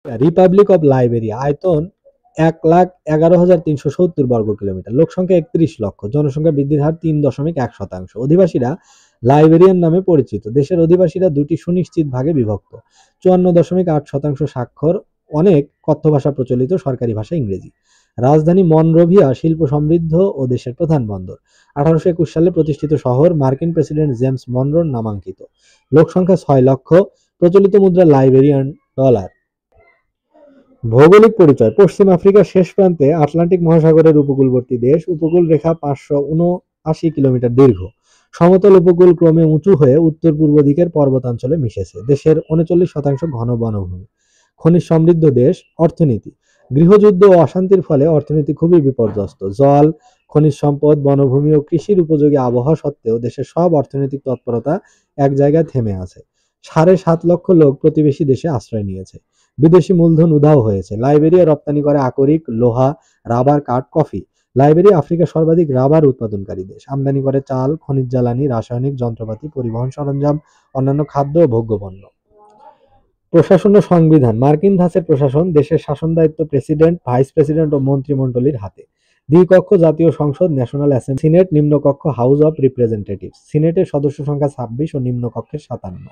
Republic of Liberia আয়তন ১,১১,৩৭০ বর্গ kilometre, লোক সংখ্যা ৩১ লক্ষ, জনসংখ্যা বৃদ্ধির হার ৩.১%। অধিবাসীরা লাইবেরিয়ান নামে পরিচিত। দেশের অধিবাসীরা দুটি সুনিশ্চিত ভাগে বিভক্ত। ৫৪.৮% স্বাক্ষর, অনেক কথ্য ভাষা প্রচলিত, সরকারি ভাষা ইংরেজি। রাজধানী মনরোভিয়া শিল্প সমৃদ্ধ ও দেশের প্রধান বন্দর। ১৮২১ সালে প্রতিষ্ঠিত শহর, মার্কিন প্রেসিডেন্ট জেমস মনরোর নামাঙ্কিত। লোক সংখ্যা ৬ লক্ষ, প্রচলিত মুদ্রা লাইবেরিয়ান ডলার। ভৌগোলিক পরিচয়: পশ্চিম আফ্রিকার শেষ প্রান্তে আটলান্টিক মহাসাগরের উপকূলবর্তী দেশ। উপকূল রেখা ৫৭৯ কিলোমিটার দীর্ঘ। সমতল উপকূল ক্রমে উঁচু হয়ে উত্তর পূর্ব দিকের পর্বতাঞ্চলে মিশেছে। দেশের ৩৯% ঘন বনভূমি। খনিজ সমৃদ্ধ দেশ। অর্থনীতি: গৃহযুদ্ধ ও অশান্তির ফলে অর্থনীতি খুবই বিপর্যস্ত। জল, খনিজ সম্পদ, বনভূমি ও কৃষির উপযোগী আবহাওয়া সত্ত্বেও দেশের সব অর্থনৈতিক তৎপরতা এক জায়গায় থেমে আছে। ৭.৫ লক্ষ লোক প্রতিবেশী দেশে আশ্রয় নিয়েছে। বিদেশি মূলধন উধাও হয়েছে। লাইবেরিয়া রপ্তানি করে আকরিক, লোহা, রাবার, কাঠ, কফি। লাইবেরিয়া আফ্রিকার সর্বাধিক রাবার উৎপাদনকারী দেশ। আমদানি করে চাল, খনিজ জ্বালানি, রাসায়নিক যন্ত্রপাতি, পরিবহন সরঞ্জাম, অন্যান্য খাদ্য ও ভোগ্যপণ্য। প্রশাসন ও সংবিধান: মার্কিন ধাঁচের প্রশাসন। দেশের শাসন দায়িত্ব প্রেসিডেন্ট, ভাইস প্রেসিডেন্ট ও মন্ত্রিমণ্ডলীর হাতে। দ্বিকক্ষ জাতীয় সংসদ, ন্যাশনাল অ্যাসেম্বলি। সিনেট, নিম্নকক্ষ হাউস অব রিপ্রেজেন্টেটিভস। সিনেটের সদস্য সংখ্যা ২৬ ও নিম্নকক্ষের ৫৭।